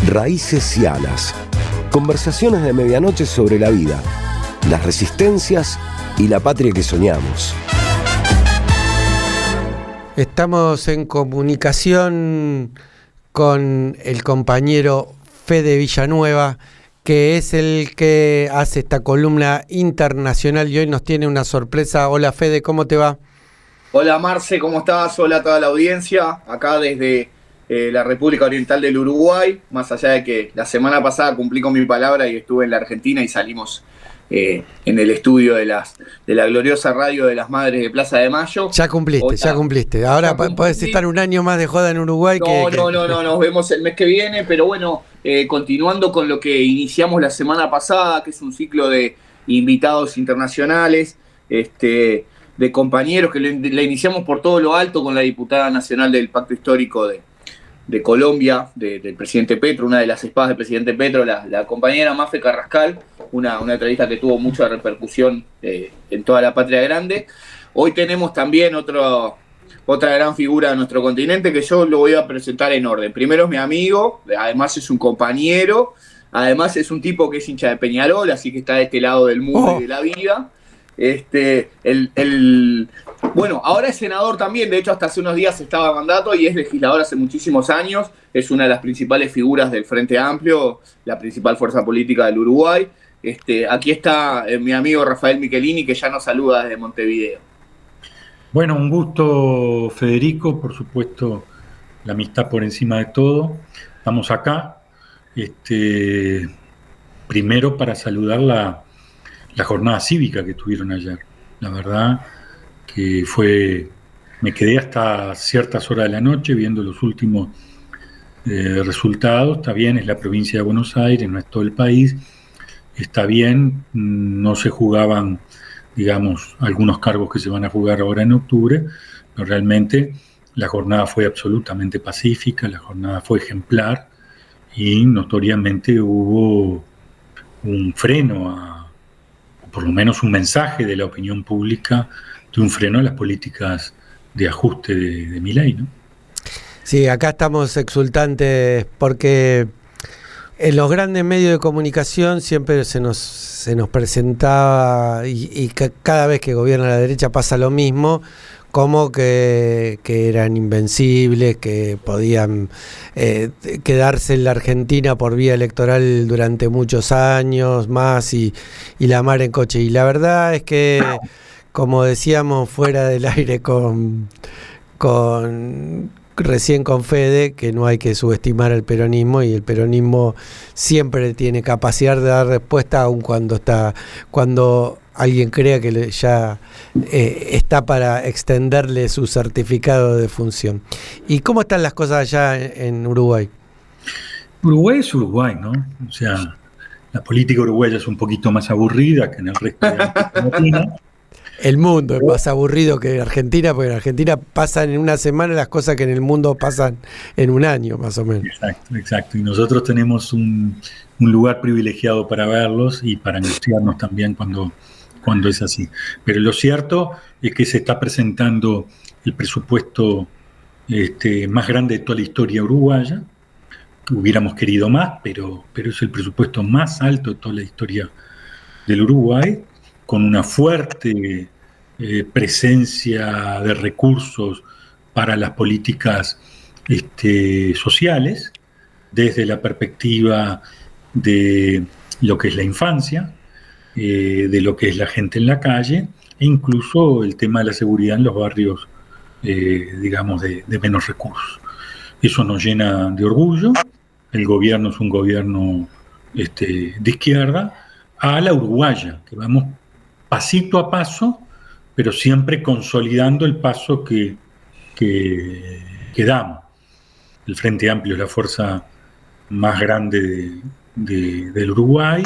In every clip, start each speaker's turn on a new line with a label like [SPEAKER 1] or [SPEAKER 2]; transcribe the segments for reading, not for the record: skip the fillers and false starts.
[SPEAKER 1] Raíces y alas. Conversaciones de medianoche sobre la vida, las resistencias y la patria que soñamos.
[SPEAKER 2] Estamos en comunicación con el compañero Fede Villanueva, que es el que hace esta columna internacional y hoy nos tiene una sorpresa. Hola Fede, ¿cómo te va?
[SPEAKER 3] Hola Marce, ¿cómo estás? Hola a toda la audiencia, acá desde la República Oriental del Uruguay, más allá de que la semana pasada cumplí con mi palabra y estuve en la Argentina y salimos en el estudio de la gloriosa radio de las Madres de Plaza de Mayo.
[SPEAKER 2] Ya cumpliste. Ahora podés estar un año más de joda en Uruguay.
[SPEAKER 3] No, nos vemos el mes que viene, pero bueno, continuando con lo que iniciamos la semana pasada, que es un ciclo de invitados internacionales, de compañeros que le iniciamos por todo lo alto con la diputada nacional del Pacto Histórico de Colombia, del presidente Petro, una de las espadas del presidente Petro, la compañera Mafe Carrascal, una entrevista que tuvo mucha repercusión en toda la patria grande. Hoy tenemos también otra gran figura de nuestro continente que yo lo voy a presentar en orden. Primero es mi amigo, además es un compañero, además es un tipo que es hincha de Peñarol, así que está de este lado del mundo y de la vida. Bueno, ahora es senador también, de hecho hasta hace unos días estaba en mandato y es legislador hace muchísimos años, es una de las principales figuras del Frente Amplio, la principal fuerza política del Uruguay. Aquí está mi amigo Rafael Michelini, que ya nos saluda desde Montevideo.
[SPEAKER 4] Bueno, un gusto, Federico, por supuesto, la amistad por encima de todo. Estamos acá, primero para saludar la jornada cívica que tuvieron ayer. La verdad que me quedé hasta ciertas horas de la noche viendo los últimos resultados. Está bien, es la provincia de Buenos Aires, no es todo el país. Está bien, no se jugaban, digamos, algunos cargos que se van a jugar ahora en octubre, pero realmente la jornada fue absolutamente pacífica, la jornada fue ejemplar y notoriamente hubo un freno por lo menos un mensaje de la opinión pública de un freno a las políticas de ajuste de Milei, ¿no?
[SPEAKER 2] Sí, acá estamos exultantes porque en los grandes medios de comunicación siempre se nos presentaba y cada vez que gobierna la derecha pasa lo mismo, como que eran invencibles, que podían quedarse en la Argentina por vía electoral durante muchos años más y la mar en coche. Y la verdad es que, como decíamos fuera del aire recién con Fede, que no hay que subestimar al peronismo y el peronismo siempre tiene capacidad de dar respuesta aun cuando alguien crea que ya está para extenderle su certificado de función. ¿Y cómo están las cosas allá en Uruguay?
[SPEAKER 4] Uruguay es Uruguay, ¿no? O sea, la política uruguaya es un poquito más aburrida que en el resto de la Argentina.
[SPEAKER 2] El mundo es más aburrido que Argentina, porque en Argentina pasan en una semana las cosas que en el mundo pasan en un año, más o menos.
[SPEAKER 4] Exacto. Y nosotros tenemos un lugar privilegiado para verlos y para angustiarnos también cuando es así. Pero lo cierto es que se está presentando el presupuesto más grande de toda la historia uruguaya. Hubiéramos querido más, pero es el presupuesto más alto de toda la historia del Uruguay, con una fuerte presencia de recursos para las políticas sociales, desde la perspectiva de lo que es la infancia, de lo que es la gente en la calle, e incluso el tema de la seguridad en los barrios, digamos, de menos recursos. Eso nos llena de orgullo. El gobierno es un gobierno de izquierda, a la uruguaya, que vamos pasito a paso, pero siempre consolidando el paso que damos. El Frente Amplio es la fuerza más grande del Uruguay,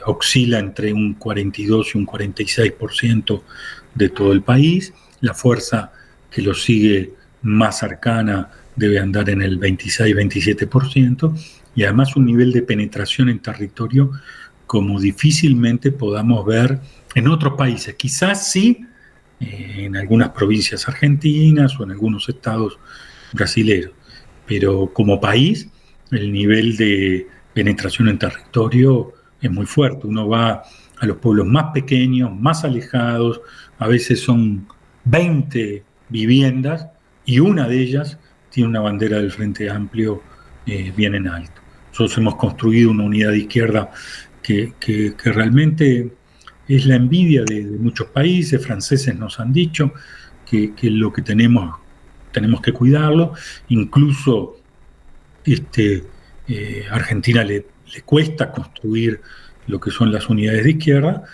[SPEAKER 4] oscila entre un 42 y un 46% de todo el país. La fuerza que lo sigue más cercana debe andar en el 26-27%, y además un nivel de penetración en territorio como difícilmente podamos ver en otros países. Quizás sí en algunas provincias argentinas o en algunos estados brasileros. Pero como país, el nivel de penetración en territorio es muy fuerte. Uno va a los pueblos más pequeños, más alejados, a veces son 20 viviendas y una de ellas tiene una bandera del Frente Amplio bien en alto. Nosotros hemos construido una unidad de izquierda que realmente es la envidia de muchos países. Franceses nos han dicho que lo que tenemos que cuidarlo. Incluso Argentina le cuesta construir lo que son las unidades de izquierda.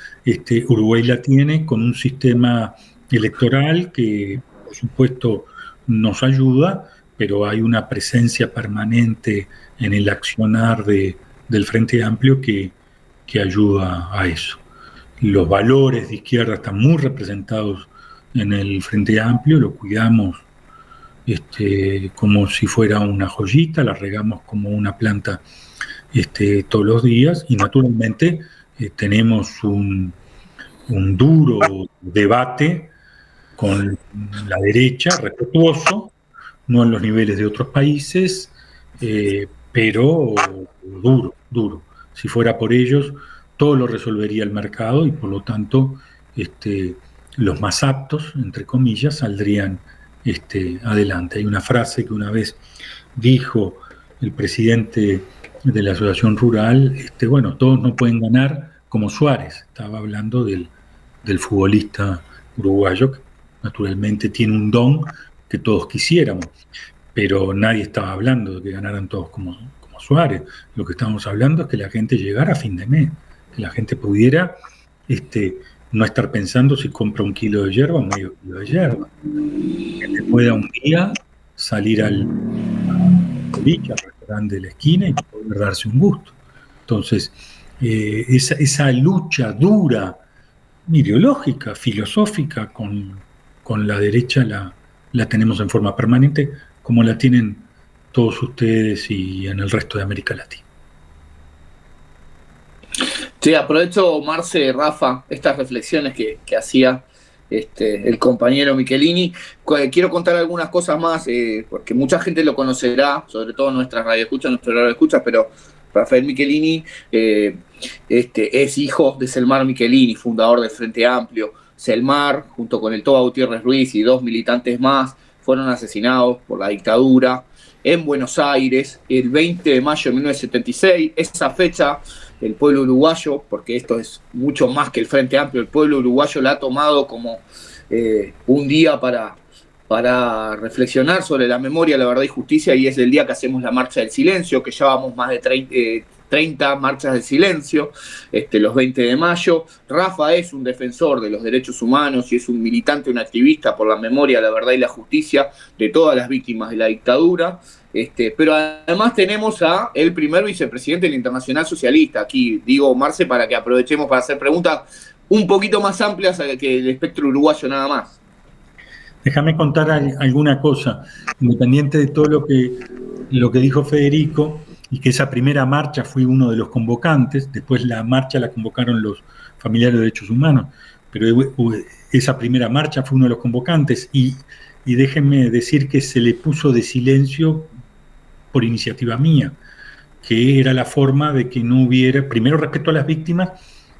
[SPEAKER 4] Uruguay la tiene con un sistema electoral que, por supuesto, nos ayuda, pero hay una presencia permanente en el accionar del Frente Amplio que ayuda a eso. Los valores de izquierda están muy representados en el Frente Amplio, lo cuidamos como si fuera una joyita, la regamos como una planta todos los días, y naturalmente tenemos un duro debate con la derecha, respetuoso, no en los niveles de otros países, pero duro. Si fuera por ellos, todo lo resolvería el mercado y por lo tanto los más aptos, entre comillas, saldrían adelante. Hay una frase que una vez dijo el presidente de la Asociación Rural, bueno, todos no pueden ganar como Suárez. Estaba hablando del futbolista uruguayo, que naturalmente tiene un don que todos quisiéramos, pero nadie estaba hablando de que ganaran todos como Suárez. Lo que estábamos hablando es que la gente llegara a fin de mes, que la gente pudiera no estar pensando si compra 1 kilo de yerba o medio kilo de yerba, que pueda un día salir al restaurante de la esquina y poder darse un gusto. Entonces, esa lucha dura, ideológica, filosófica con la derecha la tenemos en forma permanente, como la tienen todos ustedes y en el resto de América Latina.
[SPEAKER 3] Sí, aprovecho, Marce, Rafa, estas reflexiones que hacía el compañero Michelini. Quiero contar algunas cosas más, porque mucha gente lo conocerá, sobre todo nuestras radioescuchas, pero Rafael Michelini es hijo de Selmar Michelini, fundador del Frente Amplio. Selmar, junto con el Toba Gutiérrez Ruiz y 2 militantes más, fueron asesinados por la dictadura en Buenos Aires el 20 de mayo de 1976. Esa fecha, el pueblo uruguayo, porque esto es mucho más que el Frente Amplio, el pueblo uruguayo la ha tomado como un día para reflexionar sobre la memoria, la verdad y justicia, y es el día que hacemos la Marcha del Silencio, que ya vamos más de 30 marchas del silencio, los 20 de mayo. Rafa es un defensor de los derechos humanos y es un militante, un activista por la memoria, la verdad y la justicia de todas las víctimas de la dictadura. Pero además tenemos a el primer vicepresidente del Internacional Socialista. Aquí digo, Marce, para que aprovechemos para hacer preguntas un poquito más amplias que el espectro uruguayo nada más.
[SPEAKER 4] Déjame contar alguna cosa, independiente de todo lo que dijo Federico, y que esa primera marcha fui uno de los convocantes. Después la marcha la convocaron los familiares de derechos humanos, pero esa primera marcha fue uno de los convocantes, y déjenme decir que se le puso de silencio por iniciativa mía, que era la forma de que no hubiera, primero, respeto a las víctimas,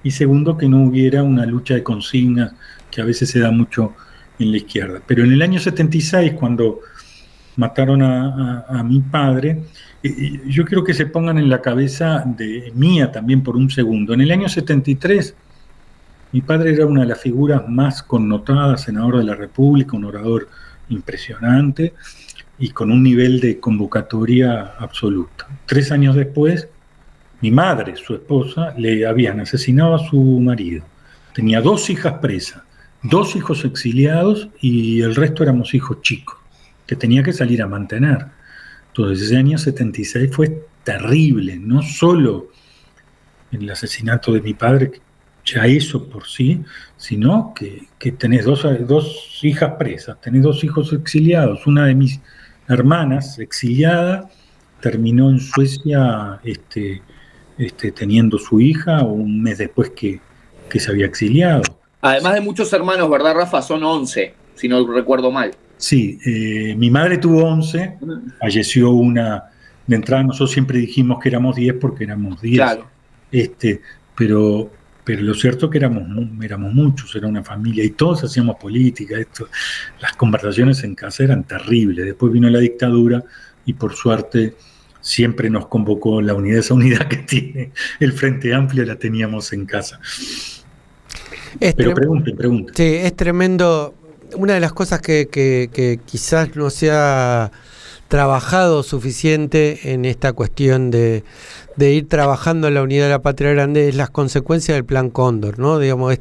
[SPEAKER 4] y segundo, que no hubiera una lucha de consignas que a veces se da mucho en la izquierda. Pero en el año 76, cuando mataron a mi padre, yo quiero que se pongan en la cabeza de mía también por un segundo. En el año 73, mi padre era una de las figuras más connotadas, senador de la República, un orador impresionante y con un nivel de convocatoria absoluta. 3 años después, mi madre, su esposa, le habían asesinado a su marido. Tenía 2 hijas presas, 2 hijos exiliados, y el resto éramos hijos chicos que tenía que salir a mantener. Entonces ese año 76 fue terrible, no solo el asesinato de mi padre, ya eso por sí, sino que tenés 2 hijas presas, tenés 2 hijos exiliados. Una de mis hermanas exiliada terminó en Suecia teniendo su hija un mes después que se había exiliado.
[SPEAKER 3] Además de muchos hermanos, ¿verdad, Rafa? Son 11, si no recuerdo mal.
[SPEAKER 4] Sí, mi madre tuvo 11, falleció una. De entrada nosotros siempre dijimos que éramos 10 porque éramos 10.
[SPEAKER 3] Claro.
[SPEAKER 4] Pero lo cierto es que éramos muchos, era una familia y todos hacíamos política. Las conversaciones en casa eran terribles. Después vino la dictadura y por suerte siempre nos convocó la unidad, esa unidad que tiene el Frente Amplio la teníamos en casa. Pero pregunten.
[SPEAKER 2] Sí, es tremendo. Una de las cosas que quizás no se ha trabajado suficiente en esta cuestión de ir trabajando en la unidad de la patria grande es las consecuencias del Plan Cóndor, ¿no? Digamos,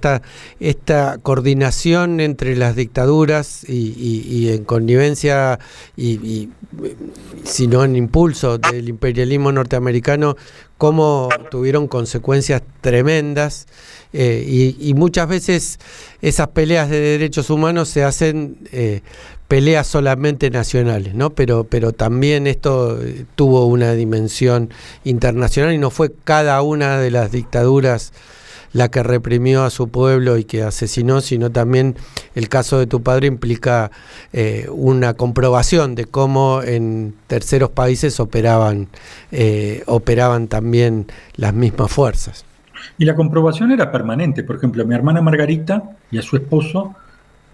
[SPEAKER 2] esta coordinación entre las dictaduras y en connivencia y si no en impulso del imperialismo norteamericano, cómo tuvieron consecuencias tremendas. Y muchas veces esas peleas de derechos humanos se hacen peleas solamente nacionales, ¿no? Pero también esto tuvo una dimensión internacional y no fue cada una de las dictaduras la que reprimió a su pueblo y que asesinó, sino también el caso de tu padre implica una comprobación de cómo en terceros países operaban también las mismas fuerzas.
[SPEAKER 4] Y la comprobación era permanente. Por ejemplo, a mi hermana Margarita y a su esposo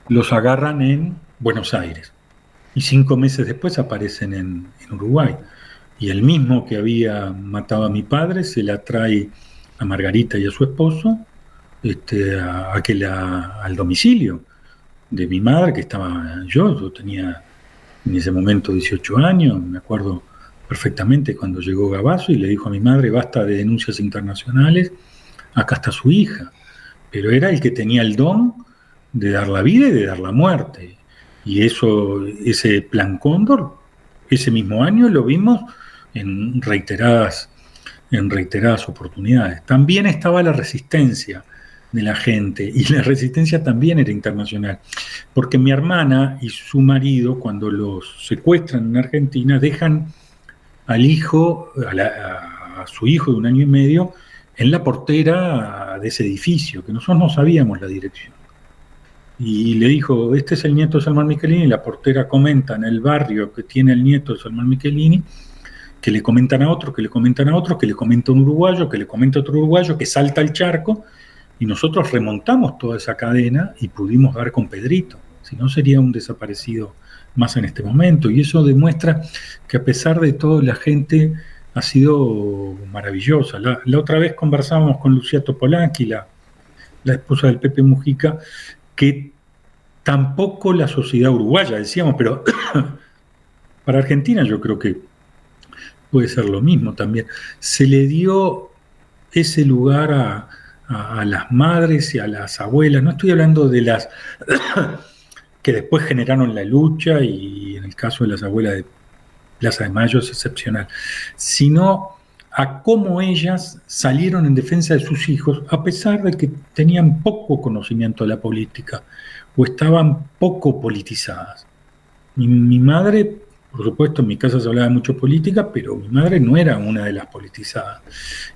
[SPEAKER 4] los agarran en Buenos Aires y 5 meses después aparecen en Uruguay. Y el mismo que había matado a mi padre se la trae a Margarita y a su esposo al domicilio de mi madre, que estaba yo tenía en ese momento 18 años, me acuerdo perfectamente cuando llegó Gabazo y le dijo a mi madre: basta de denuncias internacionales, acá está su hija. Pero era el que tenía el don de dar la vida y de dar la muerte. Y ese Plan Cóndor, ese mismo año lo vimos en reiteradas oportunidades. También estaba la resistencia de la gente, y la resistencia también era internacional, porque mi hermana y su marido, cuando los secuestran en Argentina, dejan al hijo, a su hijo de 1 año y medio, en la portera de ese edificio, que nosotros no sabíamos la dirección. Y le dijo: este es el nieto de Salmón Michelini. Y la portera comenta en el barrio que tiene el nieto de Salmón Michelini, que le comentan a otro, que le comentan a otro, que le comenta un uruguayo, que le comenta otro uruguayo, que salta el charco, y nosotros remontamos toda esa cadena y pudimos dar con Pedrito. Si no, sería un desaparecido más en este momento. Y eso demuestra que a pesar de todo la gente ha sido maravillosa. La otra vez conversábamos con Lucía Topolaki, la esposa del Pepe Mujica, que tampoco la sociedad uruguaya, decíamos, pero para Argentina yo creo que puede ser lo mismo también. Se le dio ese lugar a las madres y a las abuelas. No estoy hablando de las que después generaron la lucha, y en el caso de las abuelas de Plaza de Mayo es excepcional, sino a cómo ellas salieron en defensa de sus hijos a pesar de que tenían poco conocimiento de la política o estaban poco politizadas. Mi madre, por supuesto, en mi casa se hablaba de mucho política, pero mi madre no era una de las politizadas.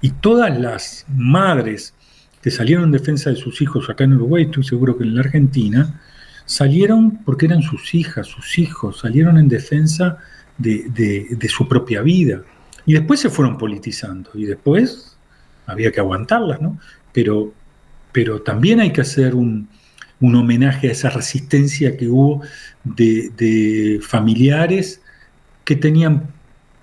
[SPEAKER 4] Y todas las madres que salieron en defensa de sus hijos acá en Uruguay, estoy seguro que en la Argentina, salieron porque eran sus hijas, sus hijos, salieron en defensa de su propia vida. Y después se fueron politizando, y después había que aguantarlas, ¿no? Pero también hay que hacer un homenaje a esa resistencia que hubo de familiares que tenían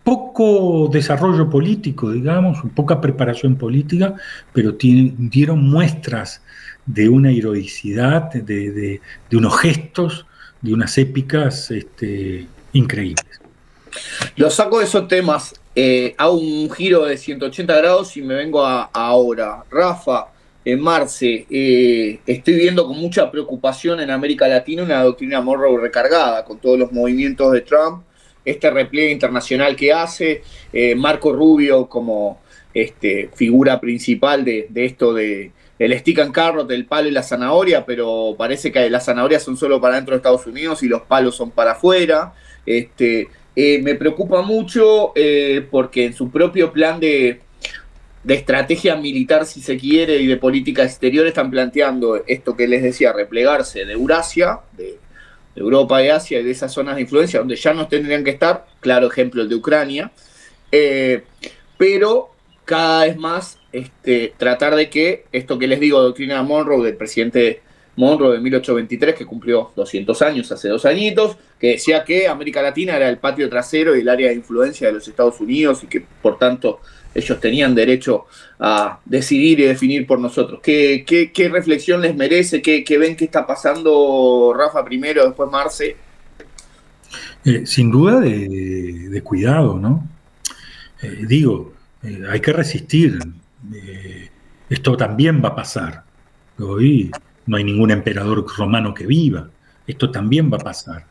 [SPEAKER 4] poco desarrollo político, digamos, poca preparación política, pero dieron muestras de una heroicidad, de unos gestos, de unas épicas increíbles.
[SPEAKER 3] Lo saco de esos temas, hago un giro de 180 grados y me vengo a ahora. Rafa, Marce, estoy viendo con mucha preocupación en América Latina una doctrina Monroe recargada con todos los movimientos de Trump, este repliegue internacional que hace, Marco Rubio como figura principal de esto del stick and carrot, del palo y la zanahoria, pero parece que las zanahorias son solo para dentro de Estados Unidos y los palos son para afuera. Me preocupa mucho porque en su propio plan de estrategia militar, si se quiere, y de política exterior están planteando esto que les decía, replegarse de Eurasia, Europa y Asia y de esas zonas de influencia donde ya no tendrían que estar, claro ejemplo el de Ucrania, pero cada vez más tratar de que esto que les digo, doctrina Monroe, del presidente Monroe de 1823, que cumplió 200 años, hace 2 añitos, que decía que América Latina era el patio trasero y el área de influencia de los Estados Unidos y que por tanto ellos tenían derecho a decidir y definir por nosotros. ¿Qué reflexión les merece? ¿Qué ven que está pasando, Rafa primero, después Marce?
[SPEAKER 4] Sin duda de cuidado, ¿no? Hay que resistir. Esto también va a pasar. Hoy no hay ningún emperador romano que viva. Esto también va a pasar.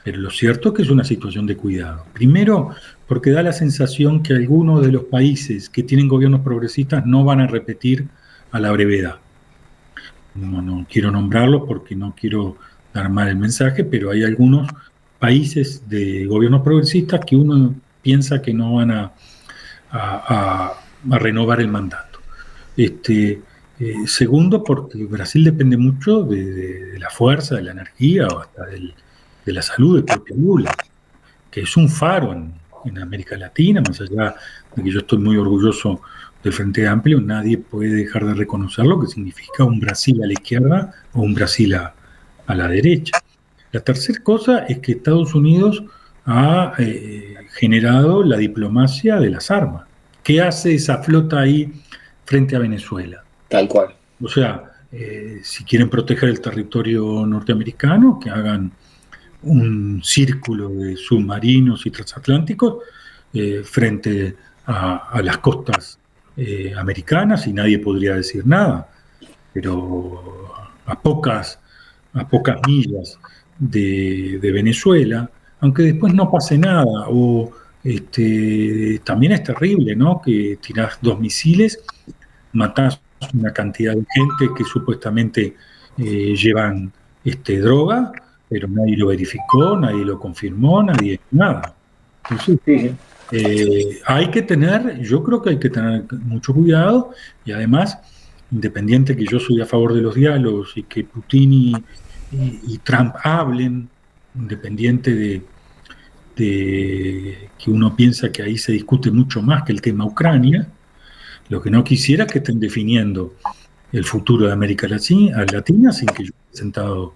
[SPEAKER 4] Pero lo cierto es que es una situación de cuidado. Primero, porque da la sensación que algunos de los países que tienen gobiernos progresistas no van a repetir a la brevedad. No quiero nombrarlos porque no quiero dar mal el mensaje, pero hay algunos países de gobiernos progresistas que uno piensa que no van a renovar el mandato. Segundo, porque Brasil depende mucho de la fuerza, de la energía o hasta de la salud del propio Lula, que es un faro en América Latina, más allá de que yo estoy muy orgulloso del Frente Amplio, nadie puede dejar de reconocer lo que significa un Brasil a la izquierda o un Brasil a la derecha. La tercera cosa es que Estados Unidos ha generado la diplomacia de las armas. ¿Qué hace esa flota ahí frente a Venezuela?
[SPEAKER 3] Tal cual.
[SPEAKER 4] O sea, si quieren proteger el territorio norteamericano, que hagan un círculo de submarinos y transatlánticos frente a las costas americanas y nadie podría decir nada. Pero a pocas millas de Venezuela, aunque después no pase nada, o también es terrible, ¿no? Que tirás 2 misiles, matás una cantidad de gente que supuestamente llevan droga, pero nadie lo verificó, nadie lo confirmó, nada. Entonces, yo creo que hay que tener mucho cuidado y además, independiente que yo soy a favor de los diálogos y que Putin y Trump hablen, independiente de que uno piensa que ahí se discute mucho más que el tema Ucrania, lo que no quisiera es que estén definiendo el futuro de América Latina sin que yo esté sentado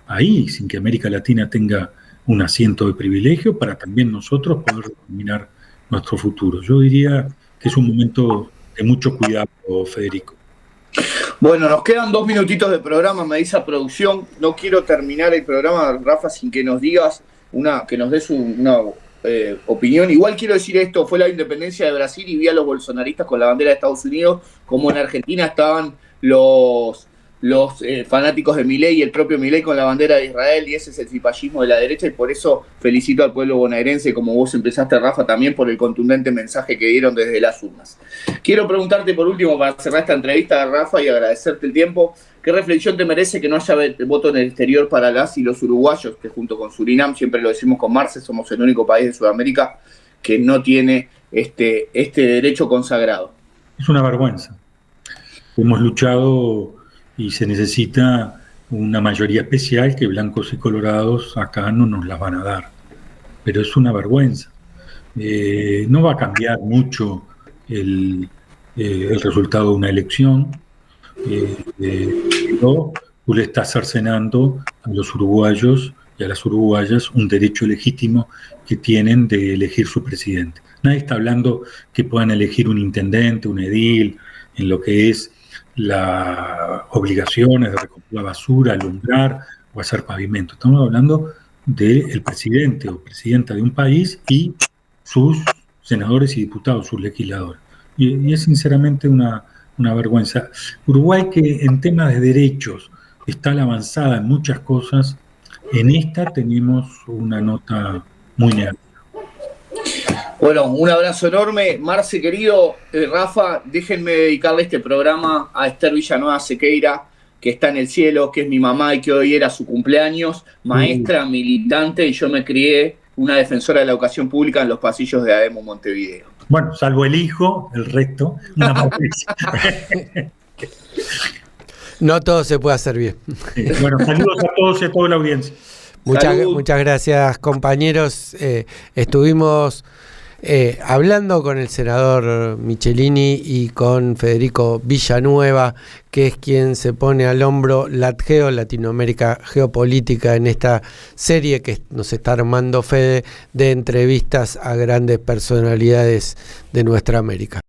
[SPEAKER 4] ahí, sin que América Latina tenga un asiento de privilegio para también nosotros poder determinar nuestro futuro. Yo diría que es un momento de mucho cuidado, Federico.
[SPEAKER 3] Bueno, nos quedan 2 minutitos de programa, me dice producción. No quiero terminar el programa, Rafa, sin que nos digas que nos des una opinión. Igual quiero decir esto, fue la independencia de Brasil y vi a los bolsonaristas con la bandera de Estados Unidos, como en Argentina estaban los fanáticos de Milei y el propio Milei con la bandera de Israel, y ese es el cipallismo de la derecha, y por eso felicito al pueblo bonaerense, como vos empezaste, Rafa, también por el contundente mensaje que dieron desde las urnas. Quiero preguntarte por último, para cerrar esta entrevista, Rafa, y agradecerte el tiempo, ¿qué reflexión te merece que no haya voto en el exterior para las y los uruguayos, que junto con Surinam, siempre lo decimos con Marce, somos el único país de Sudamérica que no tiene este derecho consagrado?
[SPEAKER 4] Es una vergüenza. Hemos luchado y se necesita una mayoría especial que blancos y colorados acá no nos las van a dar. Pero es una vergüenza. No va a cambiar mucho el resultado de una elección, pero tú le estás cercenando a los uruguayos y a las uruguayas un derecho legítimo que tienen de elegir su presidente. Nadie está hablando que puedan elegir un intendente, un edil, en lo que es las obligaciones de recoger la basura, alumbrar o hacer pavimento. Estamos hablando del presidente o presidenta de un país y sus senadores y diputados, sus legisladores. Y es sinceramente una vergüenza. Uruguay, que en temas de derechos está a la avanzada en muchas cosas, en esta tenemos una nota muy negativa.
[SPEAKER 3] Bueno, un abrazo enorme. Marce, querido, Rafa, déjenme dedicarle este programa a Esther Villanueva Sequeira, que está en el cielo, que es mi mamá y que hoy era su cumpleaños, maestra, militante, y yo me crié una defensora de la educación pública en los pasillos de AEMO Montevideo.
[SPEAKER 4] Bueno, salvo el hijo, el resto, una maravilla.
[SPEAKER 2] No todo se puede hacer bien.
[SPEAKER 4] Bueno, saludos a todos y a toda la audiencia.
[SPEAKER 2] Muchas gracias, compañeros. Estuvimos hablando con el senador Michelini y con Federico Villanueva, que es quien se pone al hombro LatGeo, Latinoamérica Geopolítica, en esta serie que nos está armando Fede de entrevistas a grandes personalidades de nuestra América.